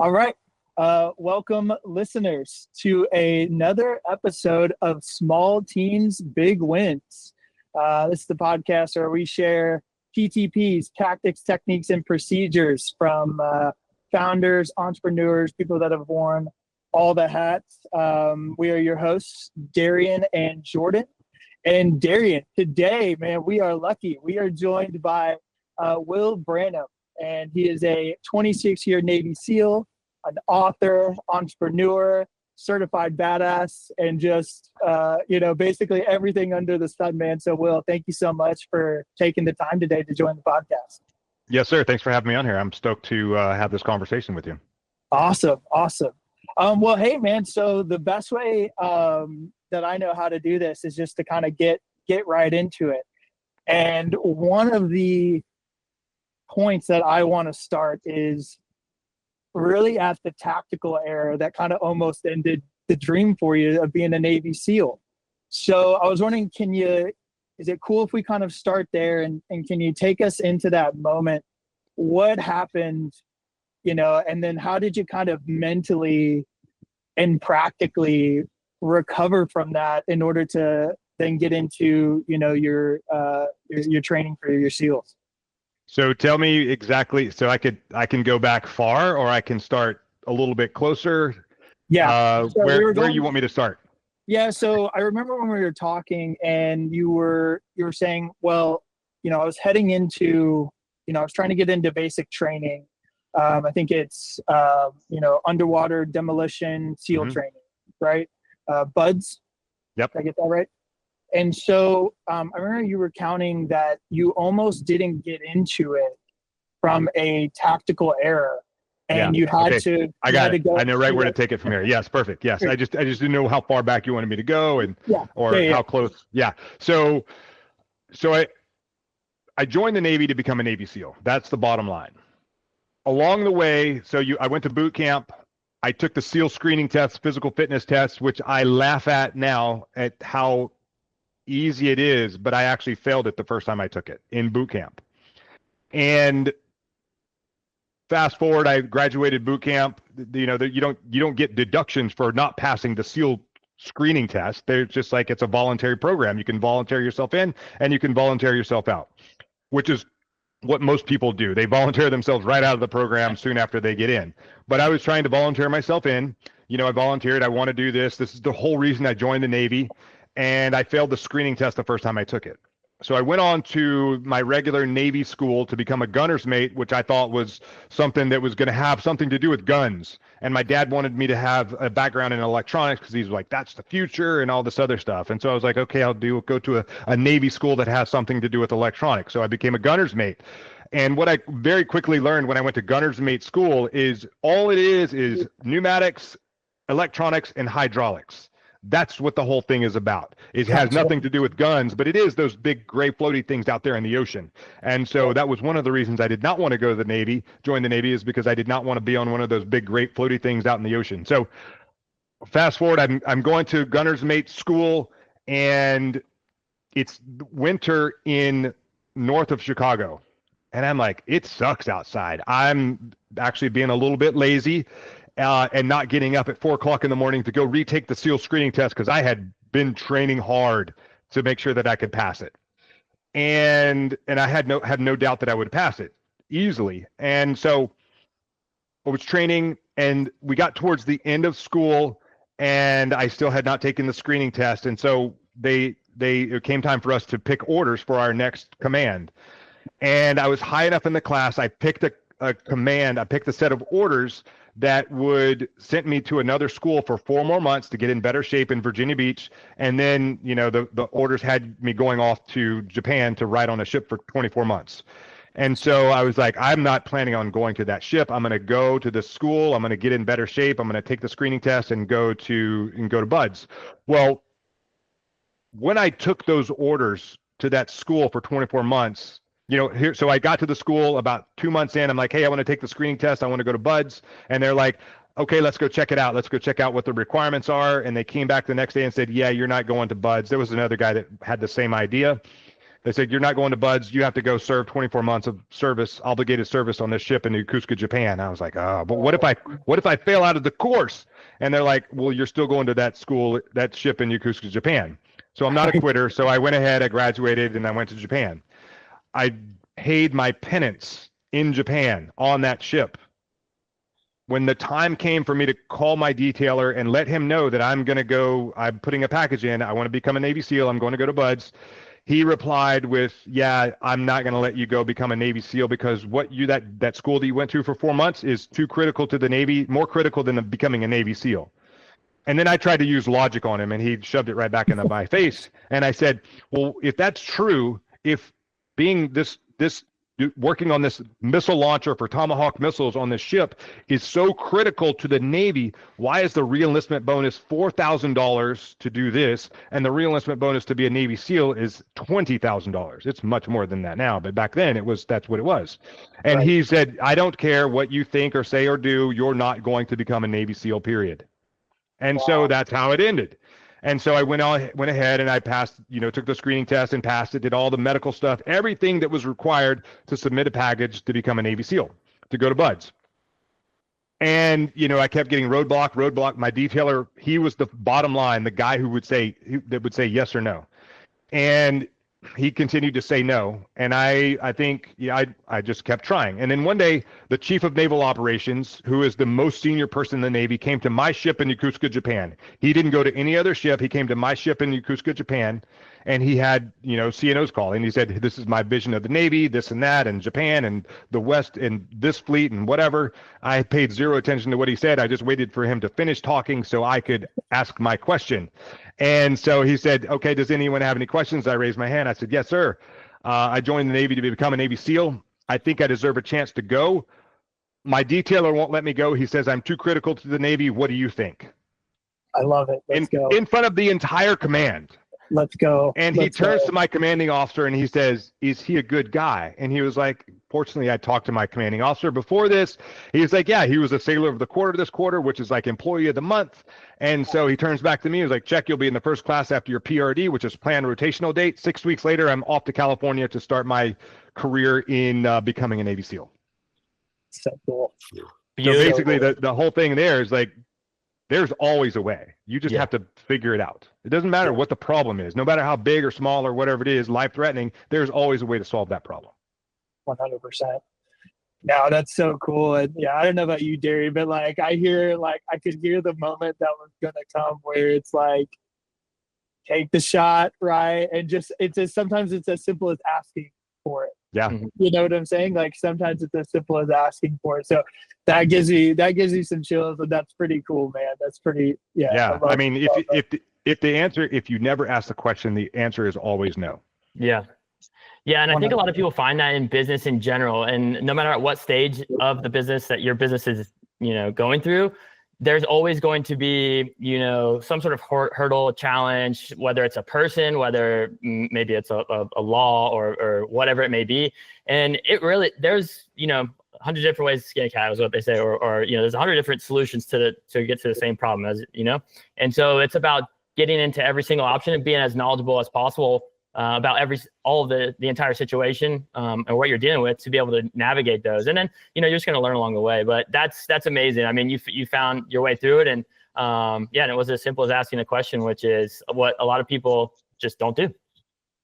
All right. Welcome, listeners, to another episode of Small Teams, Big Wins. This is the podcast where we share PTPs, tactics, techniques, and procedures from founders, entrepreneurs, people that have worn all the hats. We are your hosts, Darian and Jordan. And Darian, today, man, we are lucky. We are joined by Will Branum, and he is a 26-year Navy SEAL, an author, entrepreneur, certified badass, and just, basically everything under the sun, man. So, Will, thank you so much for taking the time today to join the podcast. Yes, sir. Thanks for having me on here. I'm stoked to have this conversation with you. Awesome. Well, hey, man, so the best way that I know how to do this is just to kind of get right into it. And one of the points that I want to start is really at the tactical era that kind of almost ended the dream for you of being a Navy SEAL. So I was wondering, is it cool if we kind of start there, and can you take us into that moment? What happened, and then how did you kind of mentally and practically recover from that in order to then get into, your training for your SEALs? So tell me exactly, so I can go back far, or I can start a little bit closer. Yeah. So where you want me to start? Yeah. So I remember when we were talking and you were saying, well, I was heading into, I was trying to get into basic training. I think it's, underwater demolition SEAL training, right? BUDS. Yep. Did I get that right? And so I remember you were counting that you almost didn't get into it from a tactical error, and you had to. I got it. I know right where to take it from here. Yes, perfect. Yes, I just didn't know how far back you wanted me to go, and how close. Yeah. So I joined the Navy to become a Navy SEAL. That's the bottom line. Along the way, I went to boot camp. I took the SEAL screening test, physical fitness test, which I laugh at now at how easy it is, but I actually failed it the first time I took it in boot camp. And fast forward, I graduated boot camp. You don't get deductions for not passing the SEAL screening test. They're just like, it's a voluntary program. You can volunteer yourself in and you can volunteer yourself out, which is what most people do. They volunteer themselves right out of the program soon after they get in. But I was trying to volunteer myself in. I volunteered. I want to do this. This is the whole reason I joined the Navy. And I failed the screening test the first time I took it. So I went on to my regular Navy school to become a gunner's mate, which I thought was something that was going to have something to do with guns. And my dad wanted me to have a background in electronics because he's like, that's the future and all this other stuff. And so I was like, okay, I'll go to a Navy school that has something to do with electronics. So I became a gunner's mate. And what I very quickly learned when I went to gunner's mate school is all it is pneumatics, electronics, and hydraulics. That's what the whole thing is about. It has nothing to do with guns, but it is those big gray floaty things out there in the ocean. And so that was one of the reasons I did not want to go to the Navy, join the Navy, is because I did not want to be on one of those big great floaty things out in the ocean. So fast forward, I'm going to gunner's mate school, and it's winter in north of Chicago. And I'm like, it sucks outside. I'm actually being a little bit lazy. And not getting up at 4 o'clock in the morning to go retake the SEAL screening test because I had been training hard to make sure that I could pass it, and I had no doubt that I would pass it easily. And so I was training, and we got towards the end of school, and I still had not taken the screening test, and so it came time for us to pick orders for our next command, and I was high enough in the class. I picked a command. I picked a set of orders that would send me to another school for 4 more months to get in better shape in Virginia Beach. And then, the orders had me going off to Japan to ride on a ship for 24 months. And so I was like, I'm not planning on going to that ship. I'm going to go to the school. I'm going to get in better shape. I'm going to take the screening test and go to BUDS. Well, when I took those orders to that school for 24 months, so I got to the school about 2 months in. I'm like, hey, I want to take the screening test. I want to go to BUDS. And they're like, okay, let's go check it out. Let's go check out what the requirements are. And they came back the next day and said, yeah, you're not going to BUDS. There was another guy that had the same idea. They said, you're not going to Buds. You have to go serve 24 months of service, obligated service on this ship in Yokosuka, Japan. I was like, oh, but what if I fail out of the course? And they're like, well, you're still going to that school, that ship in Yokosuka, Japan. So I'm not a quitter. So I went ahead, I graduated, and I went to Japan. I paid my penance in Japan on that ship. When the time came for me to call my detailer and let him know that I'm putting a package in, I want to become a Navy SEAL, I'm going to go to Buds, he replied with, yeah, I'm not going to let you go become a Navy SEAL because that school that you went to for 4 months is too critical to the Navy, more critical than becoming a Navy SEAL. And then I tried to use logic on him, and he shoved it right back into my face. And I said, well, if that's true, if being working on this missile launcher for Tomahawk missiles on this ship is so critical to the Navy, why is the re-enlistment bonus $4,000 to do this, and the re-enlistment bonus to be a Navy SEAL is $20,000? It's much more than that now, but back then that's what it was. And He said, I don't care what you think or say or do, you're not going to become a Navy SEAL, period. And so that's how it ended. And so I went ahead and I passed, took the screening test and passed it, did all the medical stuff, everything that was required to submit a package to become a Navy SEAL, to go to Buds. And, I kept getting roadblock. My detailer, he was the bottom line, the guy who would say yes or no. And he continued to say no. And I think, I just kept trying. And then one day, the chief of naval operations, who is the most senior person in the Navy, came to my ship in Yokosuka, Japan. He didn't go to any other ship. He came to my ship in Yokosuka, Japan. And he had, CNOs call. And he said, this is my vision of the Navy, this and that, and Japan and the West and this fleet and whatever. I paid zero attention to what he said. I just waited for him to finish talking so I could ask my question. And so he said, okay, does anyone have any questions? I raised my hand. I said, yes, sir. I joined the Navy to become a Navy SEAL. I think I deserve a chance to go. My detailer won't let me go. He says, I'm too critical to the Navy. What do you think? I love it. Let's go. In front of the entire command. Let's go. And he turns to my commanding officer and he says, is he a good guy? And he was like, fortunately, I talked to my commanding officer before this. He was like, yeah, he was a sailor of the quarter this quarter, which is like employee of the month. And so he turns back to me. He was like, check, you'll be in the first class after your PRD, which is planned rotational date. 6 weeks later, I'm off to California to start my career in becoming a Navy SEAL. So cool. So basically, the whole thing there is like, there's always a way. You just have to figure it out. It doesn't matter what the problem is. No matter how big or small or whatever it is, life-threatening, there's always a way to solve that problem. 100%. No, that's so cool. And yeah, I don't know about you, Derry, but I could hear the moment that was going to come where it's like, take the shot, right? And sometimes it's as simple as asking for it. Yeah. You know what I'm saying? Like sometimes it's as simple as asking for it. So that gives you some chills, and that's pretty cool, man. That's pretty, Yeah. I mean, if you never ask the question, the answer is always no. Yeah. Yeah. And I think a lot of people find that in business in general, and no matter at what stage of the business that your business is, going through, there's always going to be, some sort of hurdle, challenge, whether it's a person, whether maybe it's a law or whatever it may be. And it really, there's, 100 different ways to skin a cat is what they say, or there's 100 different solutions to get to the same problem, as and so it's about getting into every single option and being as knowledgeable as possible about all of the entire situation and what you're dealing with to be able to navigate those. And then, you're just going to learn along the way, but that's amazing. I mean, you found your way through it, and and it was as simple as asking a question, which is what a lot of people just don't do.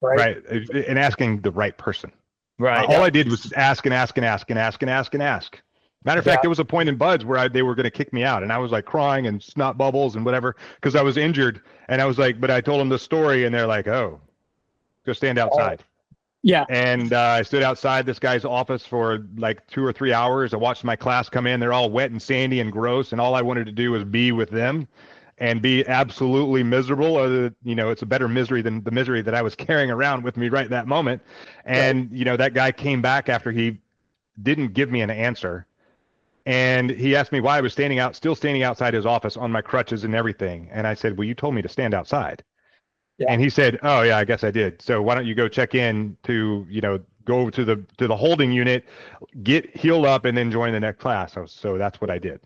Right. And asking the right person. Right. All I did was just ask and ask and ask and ask and ask and ask. Matter of fact, there was a point in Buds where they were going to kick me out, and I was like crying and snot bubbles and whatever because I was injured. And I was like, but I told them the story, and they're like, oh, go stand outside. Yeah. And I stood outside this guy's office for like 2 or 3 hours. I watched my class come in. They're all wet and sandy and gross, and all I wanted to do was be with them and be absolutely miserable. It's a better misery than the misery that I was carrying around with me right that moment. And, that guy came back after he didn't give me an answer. And he asked me why I was still standing outside his office on my crutches and everything. And I said, well, you told me to stand outside. Yeah. And he said, oh yeah, I guess I did. So why don't you go check in to, go over to the holding unit, get healed up, and then join the next class. So that's what I did.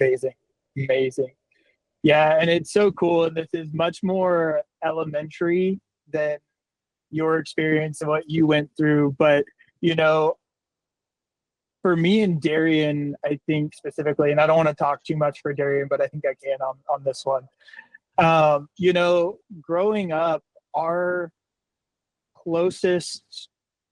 Amazing. Yeah. And it's so cool. And this is much more elementary than your experience and what you went through. But, you know, for me and Darian, I think specifically, and I don't want to talk too much for Darian, but I think I can on this one. You know, growing up, our closest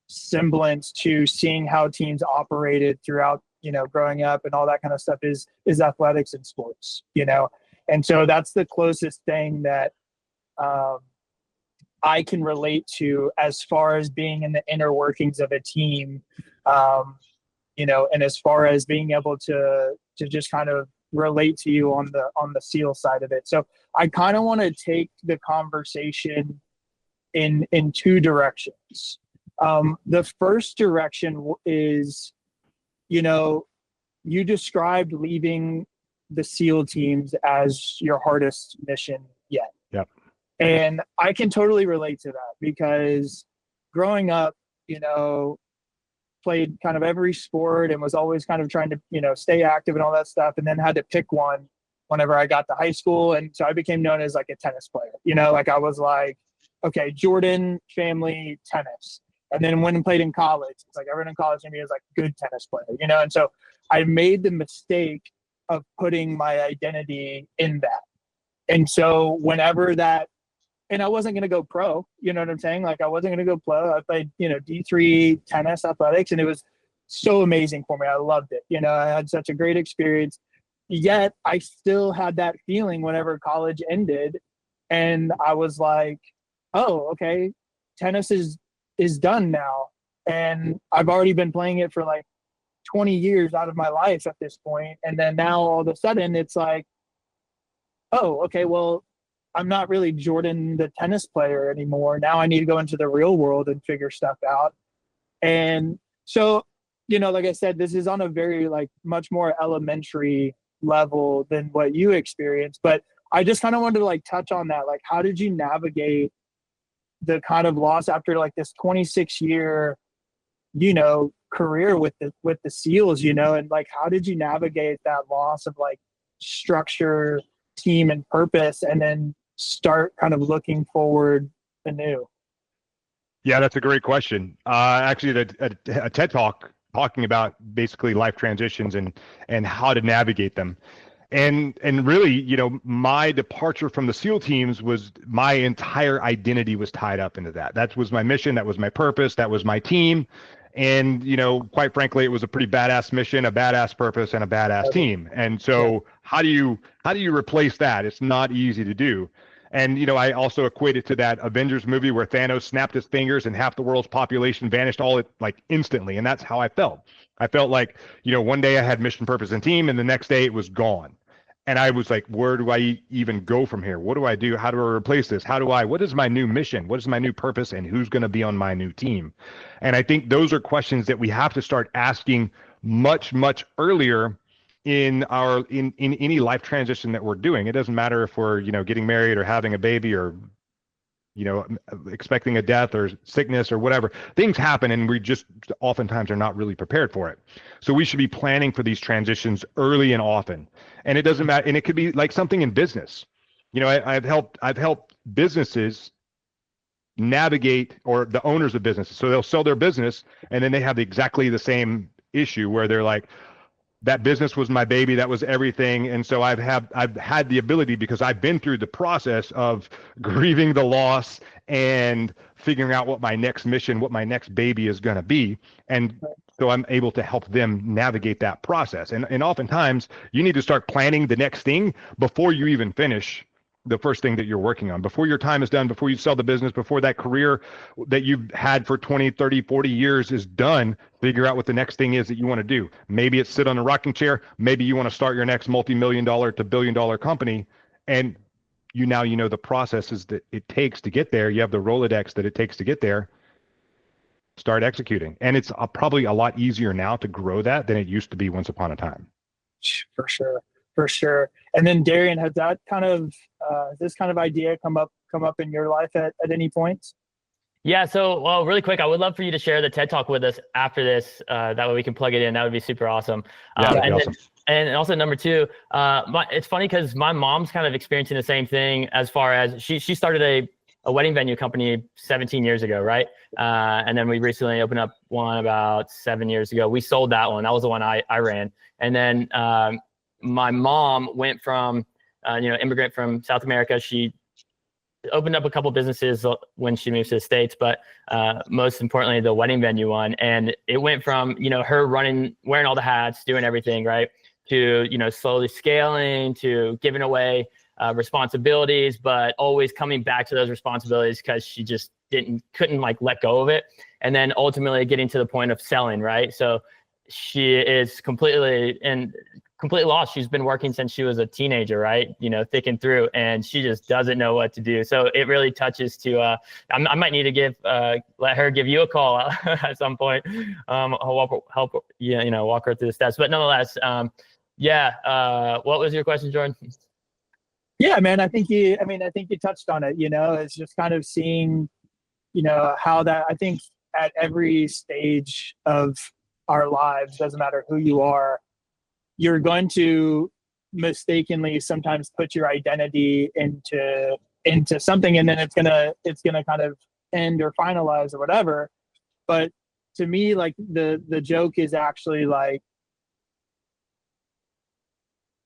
semblance to seeing how teams operated throughout, you know, growing up and all that kind of stuff is athletics and sports, you know. And so that's the closest thing that I can relate to as far as being in the inner workings of a team, you know, and as far as being able to just kind of relate to you on the SEAL side of it. So I kind of want to take the conversation in two directions. The first direction is, you know, you described leaving the SEAL teams as your hardest mission yet. Yep. And I can totally relate to that because growing up, you know, played kind of every sport and was always kind of trying to, you know, stay active and all that stuff, and then had to pick one whenever I got to high school. And so I became known as like a tennis player, you know, like I was like, okay, Jordan family tennis. And then when I played in college, it's like everyone in college to me is like good tennis player, you know? And so I made the mistake of putting my identity in that. And so whenever that, and I wasn't going to go pro, you know what I'm saying? Like I wasn't going to go pro. I played, you know, D3 tennis athletics, and it was so amazing for me. I loved it. You know, I had such a great experience. Yet I still had that feeling whenever college ended, and I was like, oh, okay, tennis is done now. And I've already been playing it for like 20 years out of my life at this point. And then now all of a sudden it's like, oh, okay, well, I'm not really Jordan the tennis player anymore. Now I need to go into the real world and figure stuff out. And so, you know, like I said, this is on a very like much more elementary level than what you experienced. But I just kind of wanted to like touch on that. Like, how did you navigate the kind of loss after like this 26-year, you know, career with the SEALs, you know, and like, how did you navigate that loss of like structure, team, and purpose, and then start kind of looking forward anew? Yeah, that's a great question. Actually, a TED Talk talking about basically life transitions and how to navigate them. And really, you know, my departure from the SEAL teams was my entire identity was tied up into that. That was my mission. That was my purpose. That was my team. And, you know, quite frankly, it was a pretty badass mission, a badass purpose, and a badass team. And so how do you replace that? It's not easy to do. And, you know, I also equate it to that Avengers movie where Thanos snapped his fingers and half the world's population vanished all like instantly. And that's how I felt. I felt like, you know, one day I had mission, purpose, and team, and the next day it was gone. And I was like, where do I even go from here? What do I do? How do I replace this? What is my new mission? What is my new purpose? And who's going to be on my new team? And I think those are questions that we have to start asking much, much earlier in any life transition that we're doing. It doesn't matter if we're, you know, getting married or having a baby or, you know, expecting a death or sickness or whatever. Things happen and we just oftentimes are not really prepared for it. So we should be planning for these transitions early and often. And it doesn't matter. And it could be like something in business. You know, I've helped businesses navigate, or the owners of businesses. So they'll sell their business and then they have exactly the same issue where they're like, that business was my baby. That was everything. And so I've had the ability, because I've been through the process of grieving the loss and figuring out what my next mission, what my next baby is going to be. And so I'm able to help them navigate that process. And oftentimes you need to start planning the next thing before you even finish the first thing that you're working on, before your time is done, before you sell the business, before that career that you've had for 20, 30, 40 years is done. Figure out what the next thing is that you want to do. Maybe it's sit on a rocking chair. Maybe you want to start your next multi-million-dollar to billion-dollar company. And you know the processes that it takes to get there. You have the Rolodex that it takes to get there. Start executing. And it's probably a lot easier now to grow that than it used to be once upon a time. For sure. And then Darian, has that kind of this kind of idea come up in your life at any point? Yeah. So, well, really quick, I would love for you to share the TED Talk with us after this. That way we can plug it in. That would be super awesome. And also number two, it's funny because my mom's kind of experiencing the same thing as far as she started a wedding venue company 17 years ago, right? And then we recently opened up one about 7 years ago. We sold that one. That was the one I ran. And then my mom went from, immigrant from South America. She opened up a couple businesses when she moved to the States, but most importantly, the wedding venue one. And it went from, her wearing all the hats, doing everything, right, to, slowly scaling, to giving away responsibilities, but always coming back to those responsibilities because she just couldn't like let go of it. And then ultimately getting to the point of selling, right? So she is completely lost. She's been working since she was a teenager, right? Thick and through, and she just doesn't know what to do. So it really touches to, I might need to let her give you a call at some point. I'll help, walk her through the steps. But nonetheless, what was your question, Jordan? Yeah, man, I think you touched on it, it's just kind of seeing, how that, I think at every stage of our lives, doesn't matter who you are, you're going to mistakenly sometimes put your identity into something, and then it's gonna kind of end or finalize or whatever. But to me, like the joke is actually like,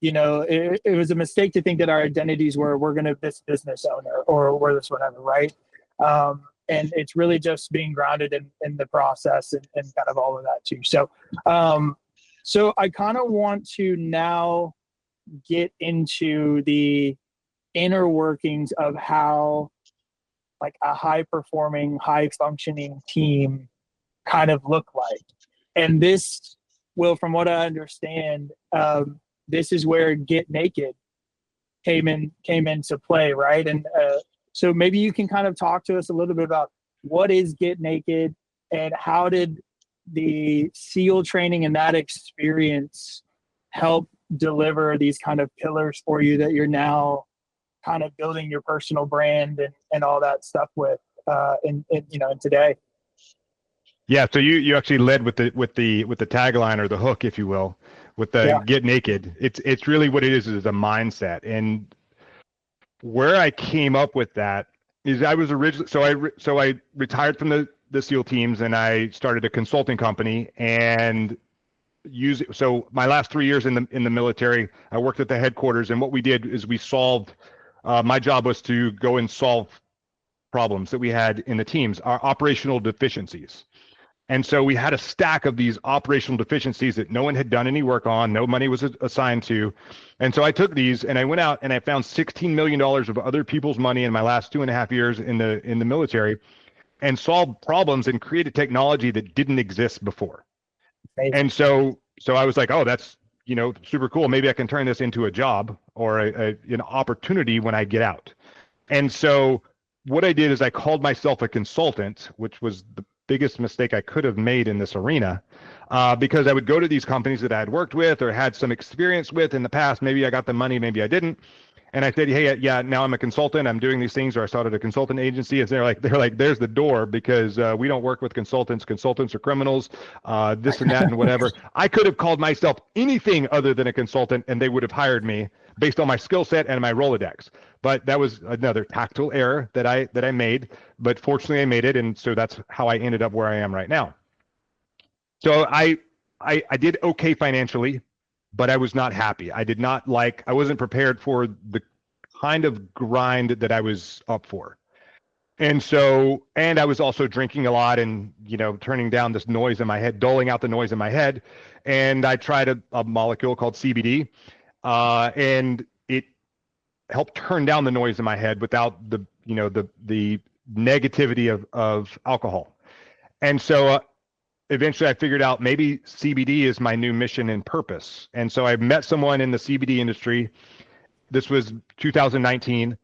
it was a mistake to think that our identities were we're gonna this business owner or we're this whatever, right? And it's really just being grounded in the process and kind of all of that too. So I kind of want to now get into the inner workings of how like a high performing, high functioning team kind of look like. And this will, from what I understand, this is where Get Naked came into play, right? And so maybe you can kind of talk to us a little bit about what is Get Naked and how did the SEAL training and that experience help deliver these kind of pillars for you that you're now kind of building your personal brand and all that stuff with in today. Yeah, so you actually led with the tagline or the hook, if you will, with the Get Naked. It's really what it is a mindset. And where I came up with that is I was originally so I retired from the SEAL teams and I started a consulting company and so my last 3 years in the military, I worked at the headquarters, and what we did is we solved my job was to go and solve problems that we had in the teams, our operational deficiencies. And so we had a stack of these operational deficiencies that no one had done any work on, no money was assigned to. And so I took these and I went out and I found $16 million of other people's money in my last 2.5 years in the military and solved problems and created technology that didn't exist before. Amazing. And so I was like, oh, that's, super cool. Maybe I can turn this into a job or an opportunity when I get out. And so what I did is I called myself a consultant, which was the biggest mistake I could have made in this arena, because I would go to these companies that I had worked with or had some experience with in the past. Maybe I got the money, maybe I didn't. And I said, hey, yeah, now I'm a consultant. I'm doing these things, or I started a consultant agency. And they're like, there's the door, because we don't work with consultants. Consultants are criminals, this and that and whatever. I could have called myself anything other than a consultant, and they would have hired me based on my skill set and my Rolodex. But that was another tactical error that I made. But fortunately, I made it, and so that's how I ended up where I am right now. So I did okay financially, but I was not happy. I wasn't prepared for the kind of grind that I was up for. And I was also drinking a lot and, turning down this noise in my head, doling out the noise in my head. And I tried a molecule called CBD, and it helped turn down the noise in my head without the negativity of alcohol. And so eventually I figured out maybe CBD is my new mission and purpose. And so I met someone in the CBD industry. This was 2019,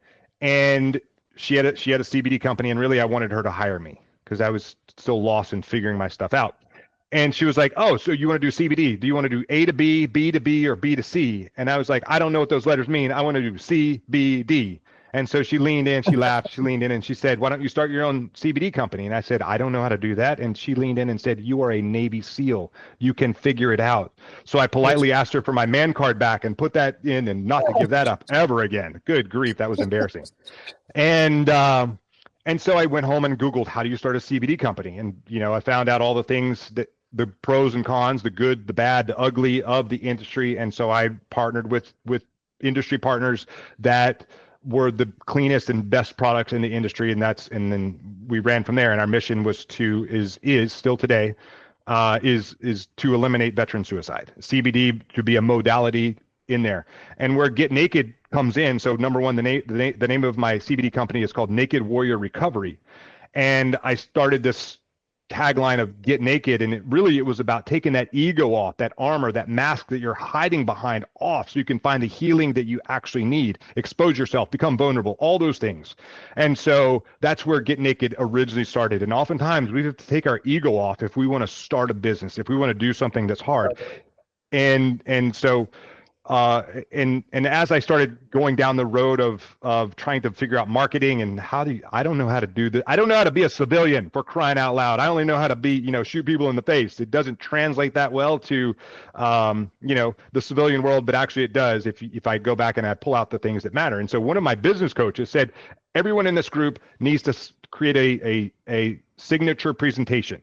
and she had a CBD company, and really I wanted her to hire me because I was still lost in figuring my stuff out. And she was like, oh, so you want to do CBD? Do you want to do A to B, B to B, or B to C? And I was like, I don't know what those letters mean. I want to do C, B, D. And so she leaned in, she laughed, she leaned in, and she said, why don't you start your own CBD company? And I said, I don't know how to do that. And she leaned in and said, you are a Navy SEAL. You can figure it out. So I politely asked her for my man card back and put that in, and not to give that up ever again. Good grief, that was embarrassing. And And so I went home and Googled, how do you start a CBD company? And, I found out all the things, that the pros and cons, the good, the bad, the ugly of the industry. And so I partnered with industry partners that were the cleanest and best products in the industry. And then we ran from there. And our mission was is still today, is to eliminate veteran suicide. CBD to be a modality in there. And where Get Naked comes in. So number one, the name of my CBD company is called Naked Warrior Recovery. And I started this tagline of Get Naked, and it was about taking that ego off, that armor, that mask that you're hiding behind off, so you can find the healing that you actually need, expose yourself, become vulnerable, all those things. And so that's where Get Naked originally started. And oftentimes we have to take our ego off if we want to start a business, if we want to do something that's hard. And so and as I started going down the road of trying to figure out marketing and I don't know how to do this. I don't know how to be a civilian, for crying out loud. I only know how to be, shoot people in the face. It doesn't translate that well to, the civilian world, but actually it does if I go back and I pull out the things that matter. And so one of my business coaches said, everyone in this group needs to create a signature presentation.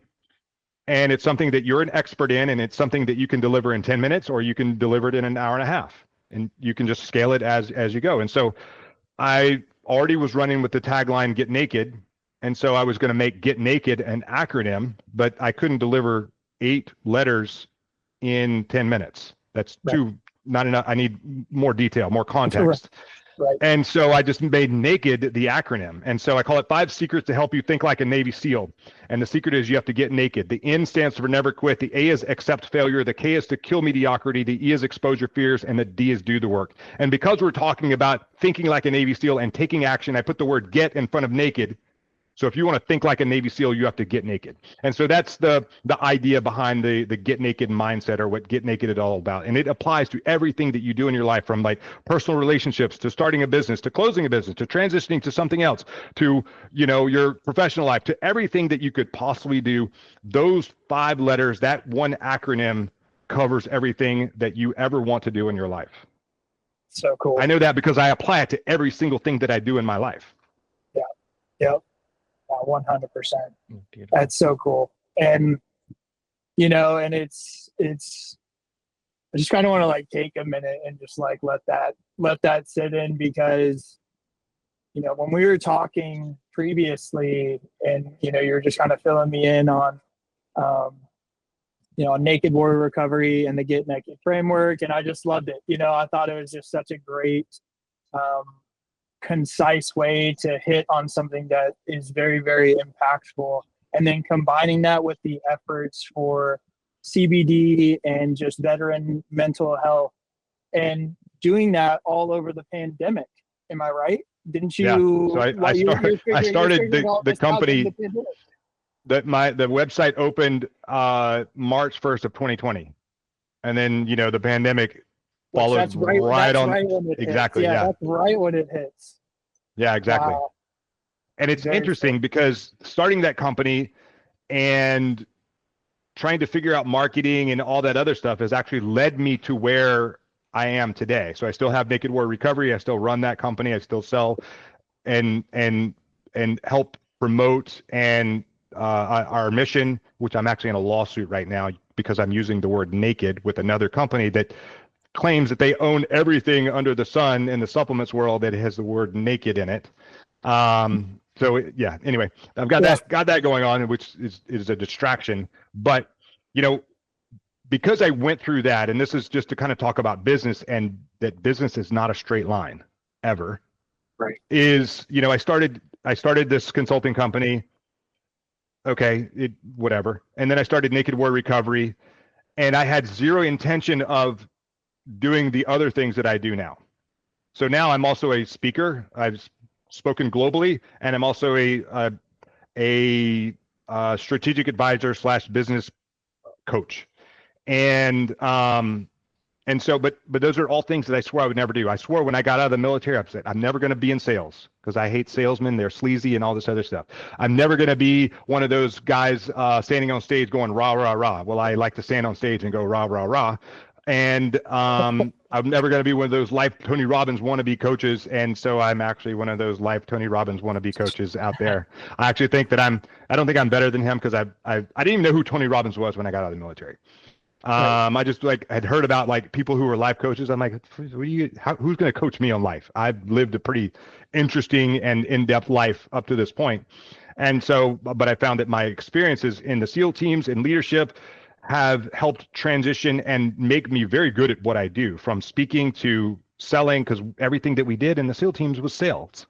And it's something that you're an expert in, and it's something that you can deliver in 10 minutes, or you can deliver it in an hour and a half, and you can just scale it as you go. And so I already was running with the tagline Get Naked. And so I was going to make Get Naked an acronym, but I couldn't deliver 8 letters in 10 minutes. That's not enough. I need more detail, more context. Right. And so I just made Naked the acronym. And so I call it 5 secrets to help you think like a Navy SEAL. And the secret is you have to get naked. The N stands for never quit. The A is accept failure. The K is to kill mediocrity. The E is expose your fears. And the D is do the work. And because we're talking about thinking like a Navy SEAL and taking action, I put the word get in front of naked. So if you want to think like a Navy SEAL, you have to get naked. And so that's the idea behind the Get Naked mindset, or what Get Naked is all about. And it applies to everything that you do in your life, from like personal relationships to starting a business, to closing a business, to transitioning to something else, to, your professional life, to everything that you could possibly do. Those 5 letters, that one acronym, covers everything that you ever want to do in your life. So cool. I know that because I apply it to every single thing that I do in my life. Yeah. Yep. 100%. That's so cool. And, and it's, I just kind of want to like take a minute and just like let that sit in, because, when we were talking previously, and, you're just kind of filling me in on, Naked Warrior Recovery and the Get Naked framework. And I just loved it. I thought it was just such a great, concise way to hit on something that is very, very impactful, and then combining that with the efforts for CBD and just veteran mental health, and doing that all over the pandemic. Am I right? Didn't you? Yeah. So I started the company. The website opened March 1st of 2020, and then the pandemic followed exactly. Yeah, that's right when it hits. Yeah, exactly. Wow. And it's interesting because starting that company and trying to figure out marketing and all that other stuff has actually led me to where I am today. So I still have Naked Warrior Recovery. I still run that company. I still sell and help promote and our mission, which I'm actually in a lawsuit right now because I'm using the word naked with another company that claims that they own everything under the sun in the supplements world that has the word naked in it. Anyway, I've got that going on, which is a distraction. But, because I went through that, and this is just to kind of talk about business, and that business is not a straight line ever. Right. I started this consulting company. Okay, whatever. And then I started Naked Warrior Recovery, and I had zero intention of doing the other things that I do now. So now I'm also a speaker. I've spoken globally, and I'm also a strategic advisor / business coach. And so, but those are all things that I swore I would never do. I swore when I got out of the military, I said, I'm never going to be in sales because I hate salesmen. They're sleazy and all this other stuff. I'm never going to be one of those guys standing on stage going rah, rah, rah. Well, I like to stand on stage and go rah, rah, rah. And I'm never going to be one of those life Tony Robbins wannabe coaches. And so I'm actually one of those life Tony Robbins wannabe coaches out there. I actually think that I don't think I'm better than him, because I didn't even know who Tony Robbins was when I got out of the military. I just had heard about people who were life coaches. I'm like, who's going to coach me on life? I've lived a pretty interesting and in-depth life up to this point. And so, but I found that my experiences in the SEAL teams and leadership have helped transition and make me very good at what I do, from speaking to selling, because everything that we did in the SEAL teams was sales.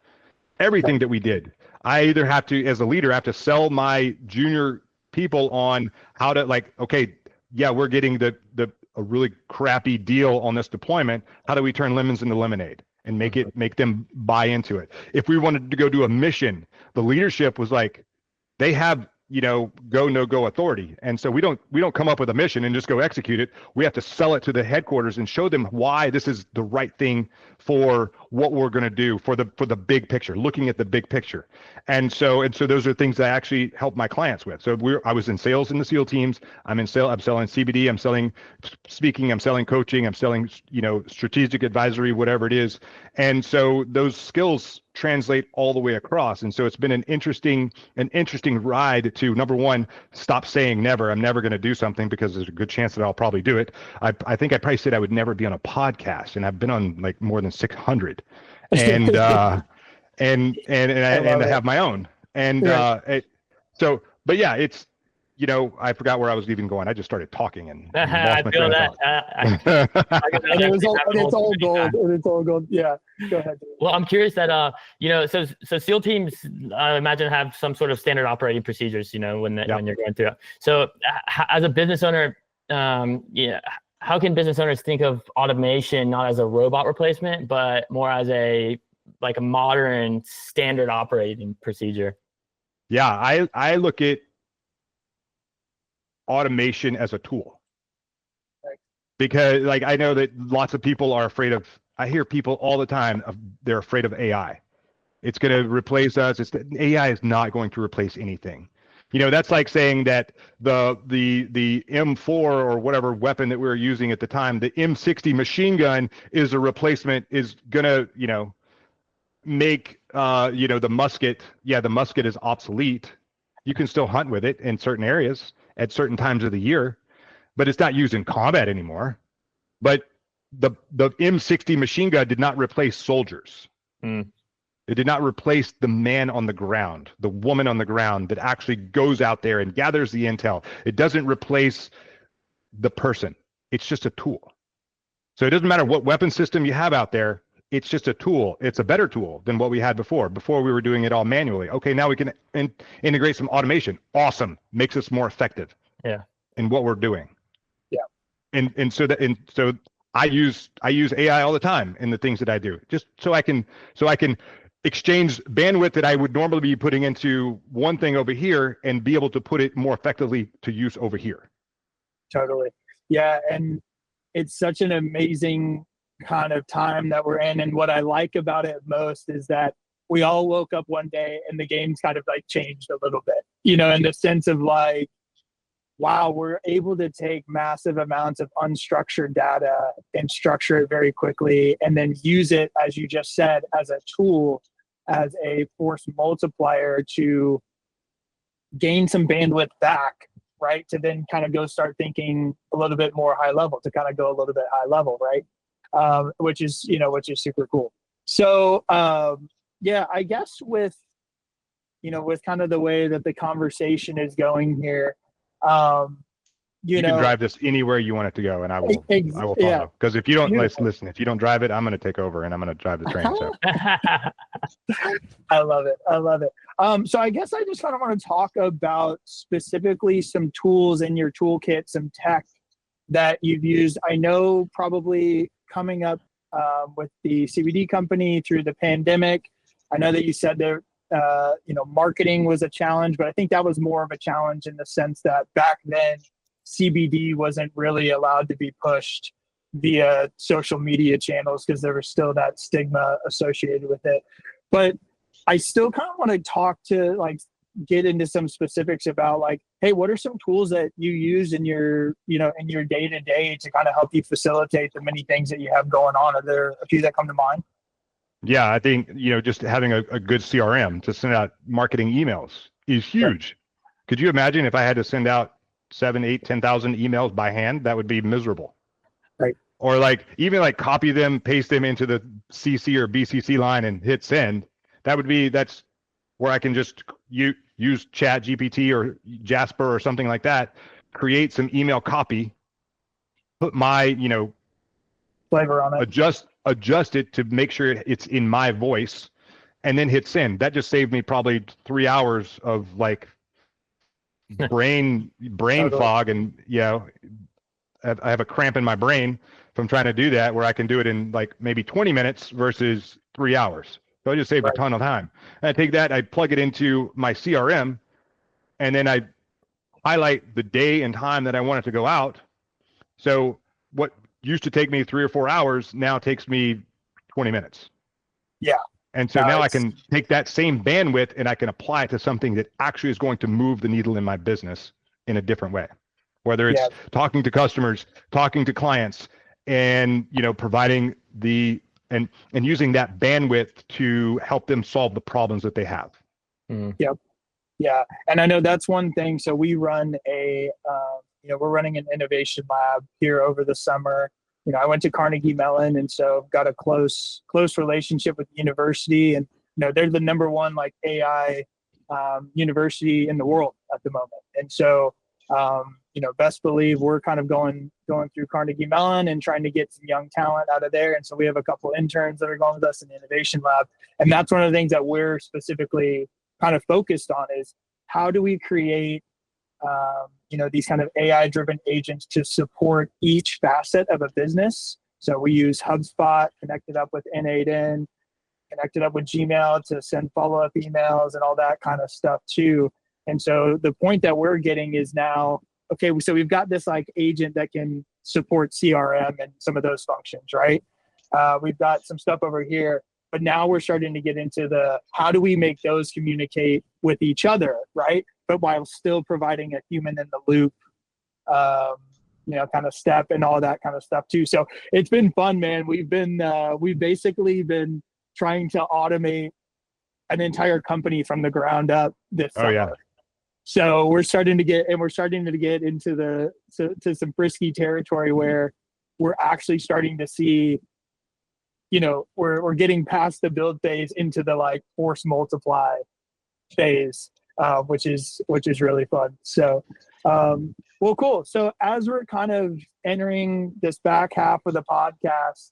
Everything that we did. I either have to, as a leader, I have to sell my junior people on how to, okay, yeah, we're getting a really crappy deal on this deployment. How do we turn lemons into lemonade and make them buy into it? If we wanted to go do a mission, the leadership was like, they have, go, no go authority. And so we don't come up with a mission and just go execute it. We have to sell it to the headquarters and show them why this is the right thing for what we're going to do for the big picture, looking at the big picture. And so those are things that I actually help my clients with. So I was in sales in the SEAL teams. I'm in sales. I'm selling CBD. I'm selling speaking. I'm selling coaching. I'm selling, strategic advisory, whatever it is. And so those skills translate all the way across. And so it's been an interesting ride to, number one, stop saying never. I'm never going to do something, because there's a good chance that I'll probably do it. I think I probably said I would never be on a podcast, and I've been on more than 600, and I have my own. And but yeah, it's, I forgot where I was even going. I just started talking and I feel that. It's all gold. It's all gold. Yeah. Go ahead. Well, I'm curious that, so SEAL teams, I imagine, have some sort of standard operating procedures, when you're going through it. So as a business owner, how can business owners think of automation not as a robot replacement, but more as a modern standard operating procedure? Yeah, I look at automation as a tool, because I know that lots of people are afraid of, I hear people all the time they're afraid of AI. It's going to replace us. AI is not going to replace anything. That's like saying that the M4 or whatever weapon that we were using at the time, the M60 machine gun, is a replacement, is going to, make, the musket. Yeah, the musket is obsolete. You can still hunt with it in certain areas at certain times of the year, but it's not used in combat anymore. But the M60 machine gun did not replace soldiers. It did not replace the man on the ground, the woman on the ground that actually goes out there and gathers the intel. It doesn't replace the person. It's just a tool. So it doesn't matter what weapon system you have out there. It's just a tool. It's a better tool than what we had before. Before we were doing it all manually. Okay, now we can integrate some automation. Awesome. Makes us more effective. Yeah. In what we're doing. Yeah. And so I use AI all the time in the things that I do, just so I can exchange bandwidth that I would normally be putting into one thing over here and be able to put it more effectively to use over here. Totally. Yeah. And it's such an amazing kind of time that we're in. And what I like about it most is that we all woke up one day and the game's kind of changed a little bit, in the sense of wow, we're able to take massive amounts of unstructured data and structure it very quickly, and then use it, as you just said, as a tool, as a force multiplier to gain some bandwidth back, right? To then kind of go start thinking a little bit more high level, to kind of go a little bit high level, right? Which is super cool. So, yeah, I guess with kind of the way that the conversation is going here, you can drive this anywhere you want it to go, and I will follow. Because if you don't listen, if you don't drive it, I'm going to take over and I'm going to drive the train. So I love it. So I guess I just kind of want to talk about specifically some tools in your toolkit, some tech that you've used. I know probably coming up with the CBD company through the pandemic, I know that you said there, marketing was a challenge, but I think that was more of a challenge in the sense that back then CBD wasn't really allowed to be pushed via social media channels because there was still that stigma associated with it. But I still kind of want to talk to get into some specifics about like, hey, what are some tools that you use in your, in your day to day to kind of help you facilitate the many things that you have going on? Are there a few that come to mind? Yeah, I think, just having a good CRM to send out marketing emails is huge. Could you imagine if I had to send out 7, 8, 10,000 emails by hand? That would be miserable. Right. Or like even like copy them, paste them into the CC or BCC line and hit send. That's where I can just use Chat GPT or Jasper or something like that, create some email copy, put my, flavor on it, adjust it to make sure it's in my voice, and then hit send. That just saved me probably 3 hours of like brain fog, and I have a cramp in my brain from trying to do that, where I can do it in like maybe 20 minutes versus 3 hours. So I just save a ton of time. And I take that, I plug it into my CRM, and then I highlight the day and time that I want it to go out. So what used to take me 3 or 4 hours now takes me 20 minutes. Yeah. And so now I can take that same bandwidth and I can apply it to something that actually is going to move the needle in my business in a different way. Whether it's talking to customers, talking to clients, and providing and using that bandwidth to help them solve the problems that they have. Yep. Yeah. And I know that's one thing. So we run we're running an innovation lab here over the summer. I went to Carnegie Mellon, and so got a close relationship with the university, and they're the number one like AI university in the world at the moment. And so best believe we're kind of going through Carnegie Mellon and trying to get some young talent out of there. And so we have a couple interns that are going with us in the innovation lab. And that's one of the things that we're specifically kind of focused on is how do we create, these kind of AI driven agents to support each facet of a business. So we use HubSpot, connected up with N8N, connected up with Gmail to send follow-up emails and all that kind of stuff too. And so the point that we're getting is now, okay, so we've got this like agent that can support CRM and some of those functions, right? We've got some stuff over here, but now we're starting to get into the, how do we make those communicate with each other, right? But while still providing a human in the loop, kind of step and all that kind of stuff too. So it's been fun, man. We've basically been trying to automate an entire company from the ground up this summer. Yeah. So we're starting to get into to some frisky territory where we're actually starting to see, we're getting past the build phase into the like force multiply phase, which is really fun. So, well, cool. So as we're kind of entering this back half of the podcast,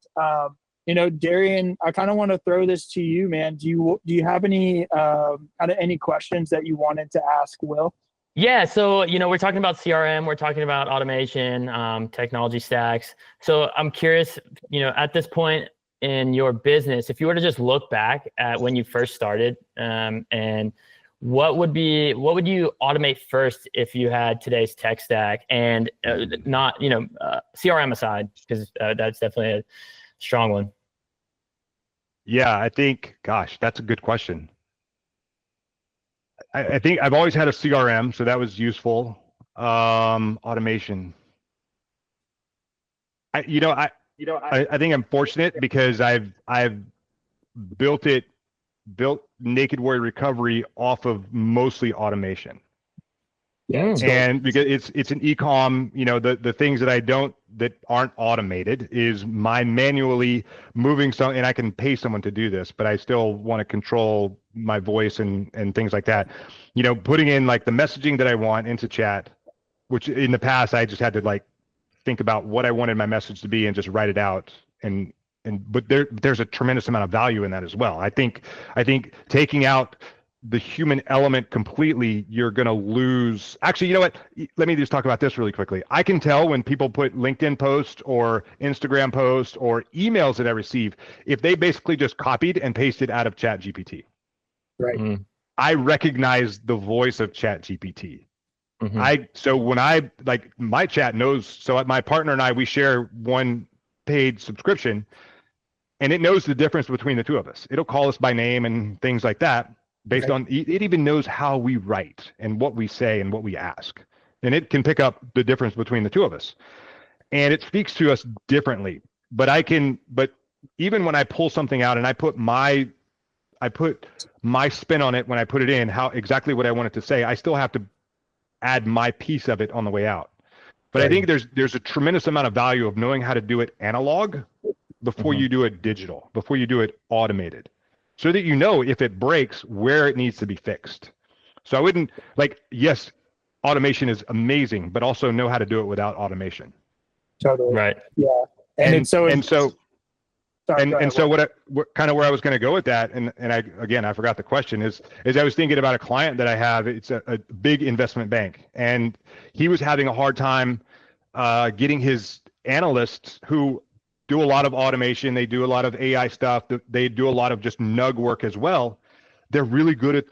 Darian, I kind of want to throw this to you, man. Do you have any any questions that you wanted to ask Will? Yeah. So, we're talking about CRM, we're talking about automation, technology stacks. So I'm curious, at this point in your business, if you were to just look back at when you first started, and what would you automate first if you had today's tech stack, and not, CRM aside, because that's definitely a strong one. Yeah, I think, gosh, that's a good question. I think I've always had a CRM, so that was useful. Automation. I think I'm fortunate because I've built Naked Warrior Recovery off of mostly automation. Yeah. And because it's an e-com, the things that aren't automated is my manually moving some, and I can pay someone to do this, but I still want to control my voice and things like that. Putting in like the messaging that I want into chat, which in the past I just had to like think about what I wanted my message to be and just write it out. But there's a tremendous amount of value in that as well. I think taking out the human element completely, you're going to lose. Actually, you know what? Let me just talk about this really quickly. I can tell when people put LinkedIn posts or Instagram posts or emails that I receive, if they basically just copied and pasted out of Chat GPT. Right. Mm-hmm. I recognize the voice of Chat GPT. Mm-hmm. So when I like my chat knows, so my partner and I, we share one paid subscription, and it knows the difference between the two of us. It'll call us by name and things like that. based on, it even knows how we write and what we say and what we ask. And it can pick up the difference between the two of us. And it speaks to us differently. But even when I pull something out and I put my spin on it when I put it in, how exactly what I want it to say, I still have to add my piece of it on the way out. But I think there's a tremendous amount of value of knowing how to do it analog before you do it digital, before you do it automated, so that you know if it breaks where it needs to be fixed. So I wouldn't yes, automation is amazing, but also know how to do it without automation. Totally. Right. Yeah. So what kind of where I was going to go with that, and I forgot the question, is I was thinking about a client that I have. It's a big investment bank, and he was having a hard time getting his analysts who do a lot of automation. They do a lot of AI stuff. They do a lot of just nug work as well. They're really good at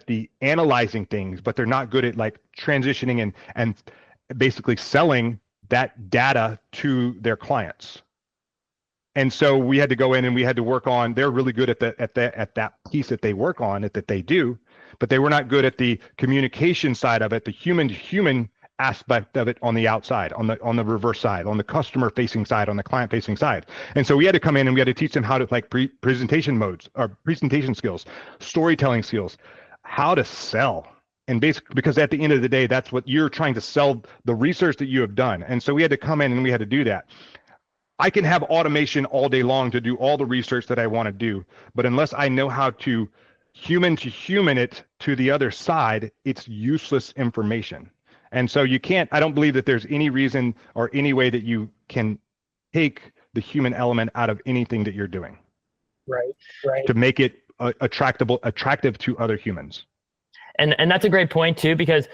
the analyzing things, but they're not good at like transitioning and basically selling that data to their clients. And so we had to go in and we had to work on, they're really good at that piece that they work on, that they do, but they were not good at the communication side of it, the human to human aspect of it on the outside, on the reverse side, on the customer facing side, on the client facing side. And so we had to come in and we had to teach them how to presentation modes or presentation skills, storytelling skills, how to sell. And basically, because at the end of the day, that's what you're trying to sell, the research that you have done. And so we had to come in and we had to do that. I can have automation all day long to do all the research that I want to do, but unless I know how to human it to the other side, it's useless information. And so I don't believe that there's any reason or any way that you can take the human element out of anything that you're doing. Right. To make it attractive to other humans. And that's a great point too, because,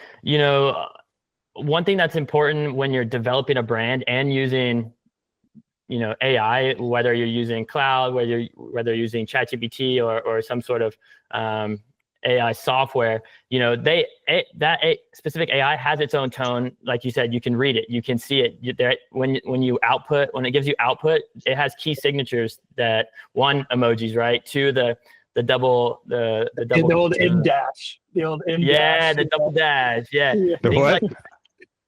one thing that's important when you're developing a brand and using AI, whether you're using cloud, whether you're using ChatGPT or some sort of AI software, that specific AI has its own tone. Like you said, you can read it, you can see it. When it gives you output, it has key signatures that, one, emojis, right? Two, the double the old M dash. The old M dash. Yeah, the double dash. Yeah. The what?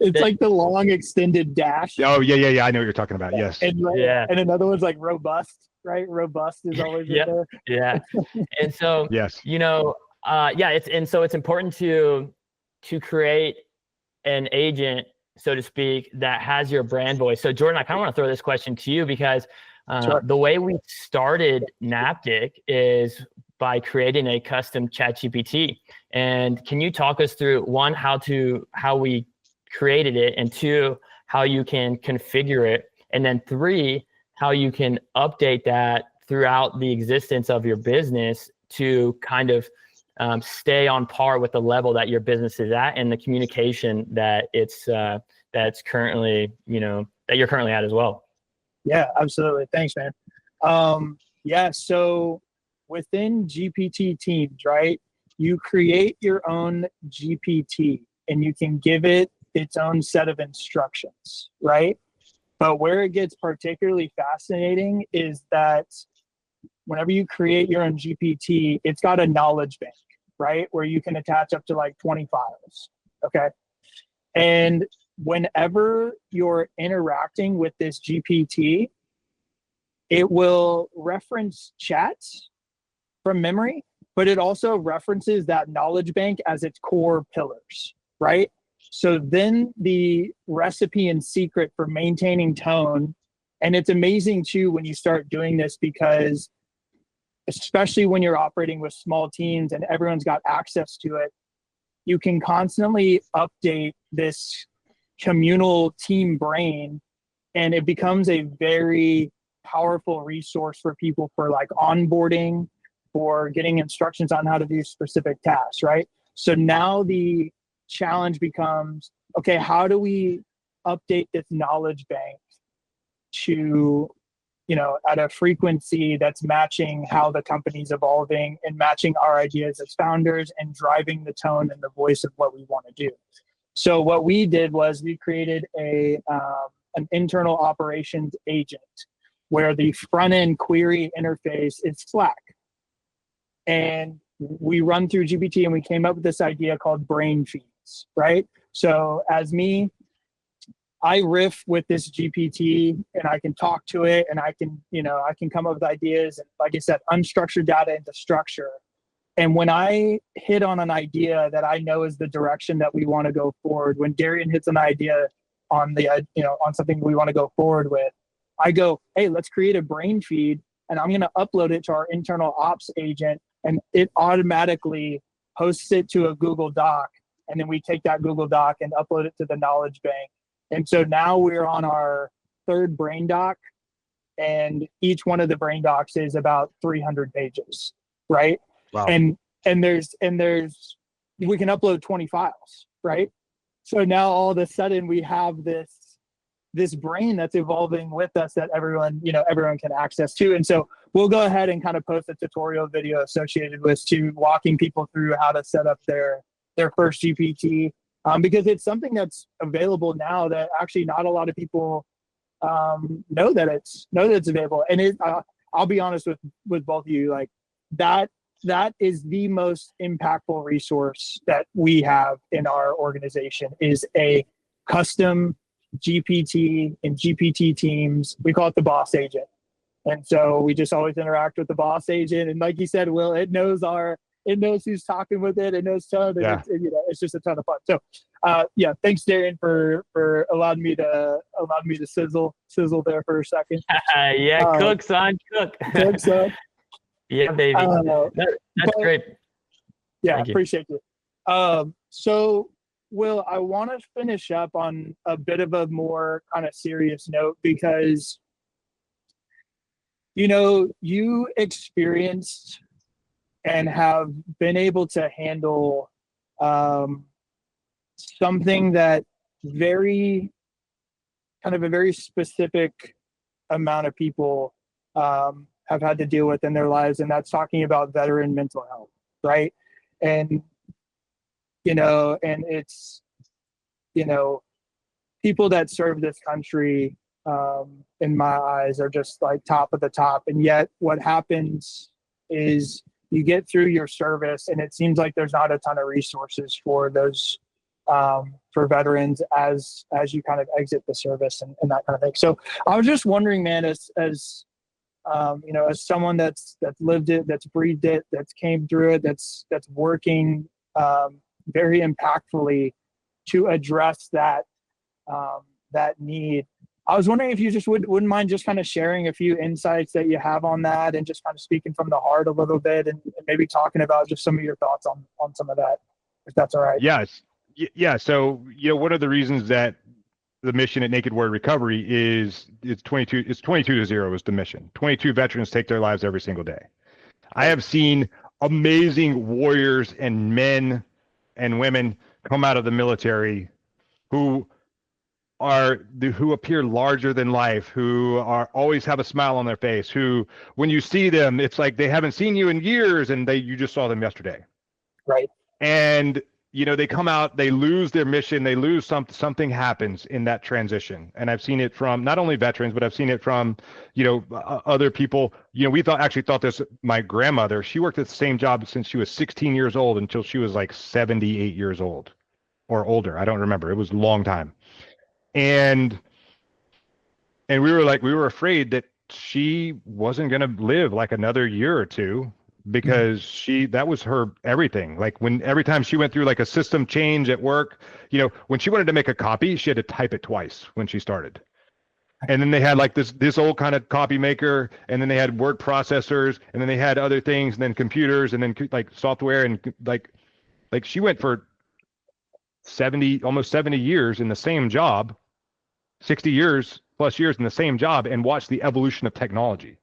It's like the long extended dash. Oh yeah. I know what you're talking about. Yes. And another one's like robust, right? Robust is always in there. Yeah. And so yes. It's important to create an agent, so to speak, that has your brand voice. So Jordan, I kind of want to throw this question to you because Sure. The way we started Naptic is by creating a custom ChatGPT. And can you talk us through, one, how we created it, and two, how you can configure it, and then three, how you can update that throughout the existence of your business to kind of stay on par with the level that your business is at and the communication that that's currently, that you're currently at as well. Yeah, absolutely. Thanks, man. So within GPT teams, right, you create your own GPT and you can give it its own set of instructions, right? But where it gets particularly fascinating is that whenever you create your own GPT, it's got a knowledge bank, right? Where you can attach up to like 20 files, okay? And whenever you're interacting with this GPT, it will reference chats from memory, but it also references that knowledge bank as its core pillars, right? So then the recipe and secret for maintaining tone, and it's amazing too when you start doing this, because especially when you're operating with small teams and everyone's got access to it, you can constantly update this communal team brain, and it becomes a very powerful resource for people for like onboarding, for getting instructions on how to do specific tasks, right? So now the challenge becomes, okay, how do we update this knowledge bank to, at a frequency that's matching how the company's evolving and matching our ideas as founders and driving the tone and the voice of what we want to do. So what we did was we created an internal operations agent where the front end query interface is Slack. And we run through GPT and we came up with this idea called brain feeds, right? So as me, I riff with this GPT and I can talk to it and I can, I can come up with ideas and, like I said, unstructured data into structure. And when I hit on an idea that I know is the direction that we want to go forward, when Darian hits an idea on on something we want to go forward with, I go, hey, let's create a brain feed and I'm going to upload it to our internal ops agent and it automatically hosts it to a Google Doc. And then we take that Google Doc and upload it to the knowledge bank. And so now we're on our third brain doc, and each one of the brain docs is about 300 pages, right? Wow. And there's we can upload 20 files, right? So now all of a sudden we have this brain that's evolving with us that everyone can access to. And so we'll go ahead and kind of post a tutorial video associated with walking people through how to set up their first GPT. Because it's something that's available now that actually not a lot of people know that it's available. And I'll be honest with both of you, like that is the most impactful resource that we have in our organization is a custom GPT and GPT teams. We call it the boss agent. And so we just always interact with the boss agent. And like you said, Will, it knows who's talking with it. It knows tone. Yeah. It's just a ton of fun. So, thanks, Darian, for allowing me to sizzle there for a second. Cook, son, cook. Cook, son. Yeah, baby. That's great. Yeah, appreciate you. So, Will, I want to finish up on a bit of a more kind of serious note because, you experienced and have been able to handle something that a very specific amount of people have had to deal with in their lives, and that's talking about veteran mental health, right? And and it's people that serve this country in my eyes are just like top of the top, and yet what happens is you get through your service and it seems like there's not a ton of resources for those for veterans as you kind of exit the service and that kind of thing. So I was just wondering, man, as someone that's lived it, that's breathed it, that's came through it, that's working very impactfully to address that need. I was wondering if you just wouldn't mind just kind of sharing a few insights that you have on that and just kind of speaking from the heart a little bit and maybe talking about just some of your thoughts on some of that, if that's all right. Yes. Yeah. So, one of the reasons that the mission at Naked Warrior Recovery is 22-0 is the mission. 22 veterans take their lives every single day. I have seen amazing warriors and men and women come out of the military who appear larger than life, who always have a smile on their face, who, when you see them, it's like they haven't seen you in years and you just saw them yesterday. Right. And, they come out, they lose their mission, they lose something happens in that transition. And I've seen it from not only veterans, but I've seen it from, other people. We thought this, my grandmother, she worked at the same job since she was 16 years old until she was like 78 years old or older. I don't remember. It was a long time. And we were afraid that she wasn't going to live like another year or two because that was her everything. Like every time she went through like a system change at work, when she wanted to make a copy, she had to type it twice when she started. And then they had like this old kind of copy maker, and then they had word processors, and then they had other things, and then computers, and then like software, and like she went for almost 70 years in the same job. 60 plus years in the same job and watch the evolution of technology.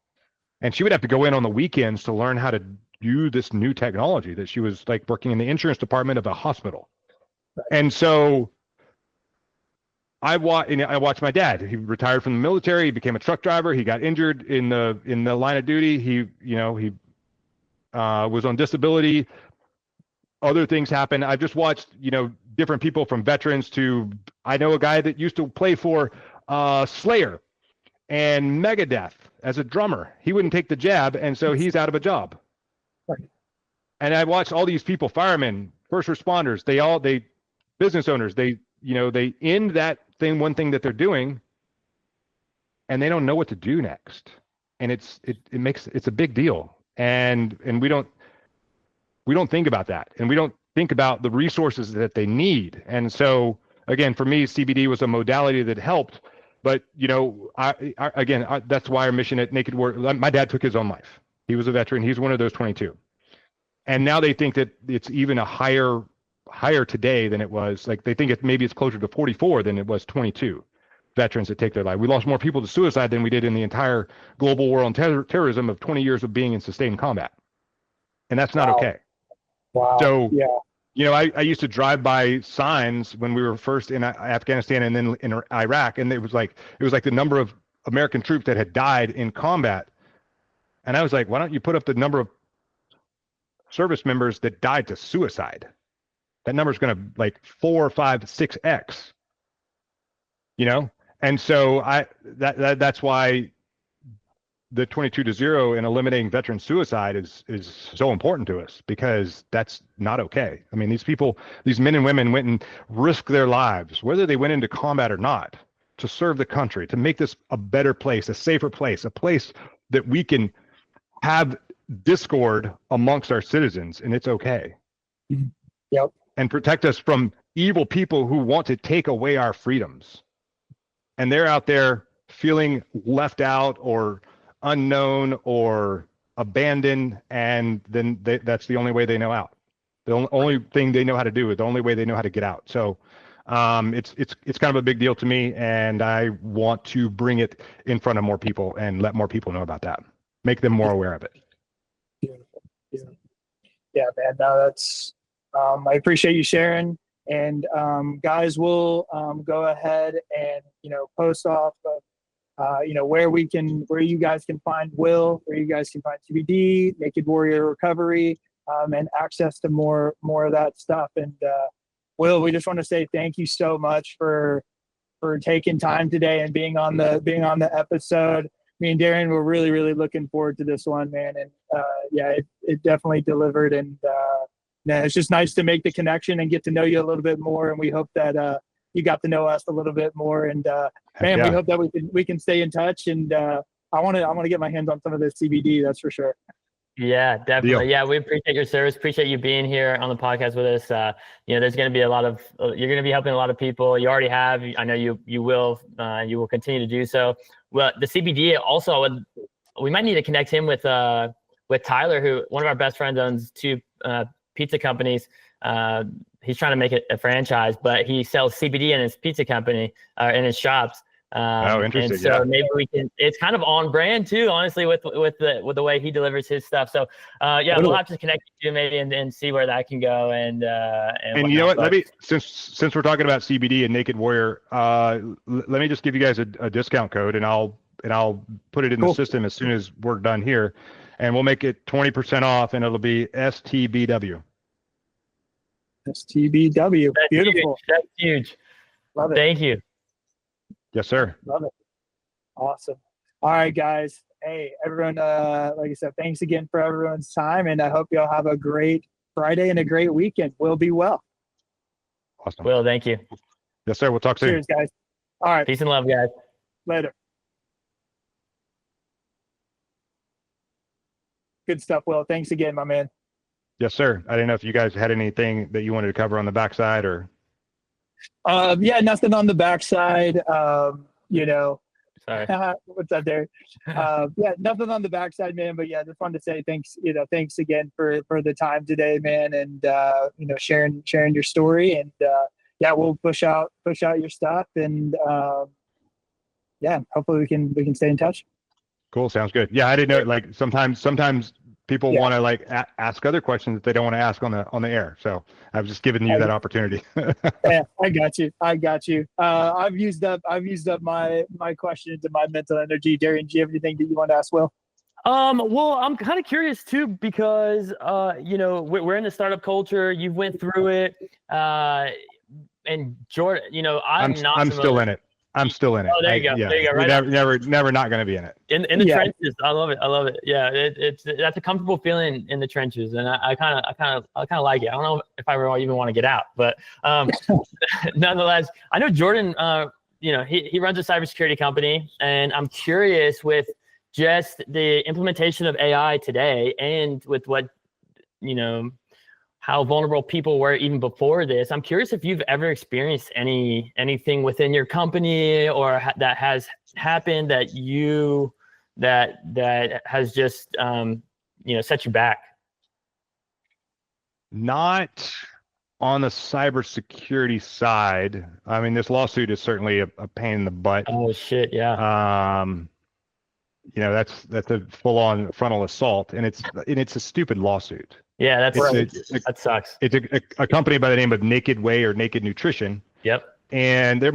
And she would have to go in on the weekends to learn how to do this new technology that she was like working in the insurance department of a hospital. And so I watched my dad. He retired from the military. He became a truck driver. He got injured in the line of duty. He was on disability. Other things happen. I've just watched, different people from veterans to, I know a guy that used to play for Slayer and Megadeth as a drummer. He wouldn't take the jab, and so he's out of a job. Right. And I watched all these people, firemen, first responders, they business owners, they end that thing, one thing that they're doing, and they don't know what to do next. And it's a big deal. And we don't think about that. And we don't think about the resources that they need. And so again, for me, CBD was a modality that helped. But that's why our mission at Naked Warrior, my dad took his own life. He was a veteran. He's one of those 22. And now they think that it's even a higher today than it was. Like they think maybe it's closer to 44 than it was 22 veterans that take their life. We lost more people to suicide than we did in the entire global war on terrorism of 20 years of being in sustained combat. And that's not okay. Wow. So, I used to drive by signs when we were first in Afghanistan and then in Iraq, and it was like the number of American troops that had died in combat. And I was like, why don't you put up the number of service members that died to suicide? That number is going to like 4, 5, 6x, And so that's why the 22-0 and eliminating veteran suicide is so important to us, because that's not okay. I mean, these men and women went and risked their lives, whether they went into combat or not, to serve the country, to make this a better place, a safer place, a place that we can have discord amongst our citizens, and it's okay. Yep. And protect us from evil people who want to take away our freedoms. And they're out there feeling left out or unknown or abandoned, and then that's the only way they know out. The only thing they know how to do is the only way they know how to get out. So it's kind of a big deal to me, and I want to bring it in front of more people and let more people know about that, make them more aware of it. Beautiful. Yeah, man. No, that's I appreciate you sharing. And guys, we'll go ahead and post off where you guys can find Will, where you guys can find CBD, Naked Warrior Recovery, and access to more of that stuff. And Will, we just want to say thank you so much for taking time today and being on the episode. Me and Darren were really, really looking forward to this one, man. And it definitely delivered. And it's just nice to make the connection and get to know you a little bit more. And we hope that you got to know us a little bit more. And we hope that we can stay in touch. And I want to get my hands on some of this CBD. That's for sure. Yeah, definitely. Yeah, we appreciate your service. Appreciate you being here on the podcast with us. There's going to be you're going to be helping a lot of people. You already have. I know you will continue to do so. Well, the CBD also, we might need to connect him with Tyler, who one of our best friends owns 2 pizza companies. He's trying to make it a franchise, but he sells CBD in his pizza company, in his shops. Interesting. And so maybe we can. It's kind of on brand too, honestly, with the way he delivers his stuff. So we'll have to connect you maybe and see where that can go. And you know what? Let me since we're talking about CBD and Naked Warrior, let me just give you guys a discount code, and I'll put it in the system as soon as we're done here, and we'll make it 20% off, and it'll be STBW. STBW. That's beautiful. Huge. That's huge. Love it. Thank you. Yes, sir. Love it. Awesome. All right, guys. Hey, everyone, like I said, thanks again for everyone's time, and I hope you all have a great Friday and a great weekend. We'll be well. Awesome. Will, thank you. Yes, sir. We'll talk soon. Cheers, guys. All right. Peace and love, guys. Later. Good stuff, Will. Thanks again, my man. Yes, sir. I didn't know if you guys had anything that you wanted to cover on the backside or. Nothing on the backside. Sorry. What's up there? Nothing on the backside, man. But just wanted to say thanks. Thanks again for the time today, man, and sharing your story. And we'll push out your stuff, and hopefully we can stay in touch. Cool. Sounds good. Yeah, I didn't know. Like sometimes people want to ask other questions that they don't want to ask on the air. So I was just giving you that opportunity. Yeah, I got you. I've used up my questions and my mental energy. Darian, do you have anything that you want to ask Will? Well, I'm kind of curious too, because we're in the startup culture. You went through it, and Jordan, I'm still in it. I'm still in it. Oh, there you go. Yeah, There you go. Right. never not going to be in it. In the Yeah. trenches. I love it. I love it. Yeah, that's a comfortable feeling in the trenches, and I kind of like it. I don't know if I really even want to get out, but nonetheless, I know Jordan. He runs a cybersecurity company, and I'm curious with just the implementation of AI today, and with what how vulnerable people were even before this. I'm curious if you've ever experienced anything within your company or that has happened that has just set you back. Not on the cybersecurity side. I mean, this lawsuit is certainly a pain in the butt. Oh shit, yeah. That's a full-on frontal assault, and it's a stupid lawsuit. Yeah, that sucks. It's a company by the name of Naked Way or Naked Nutrition. Yep. And they're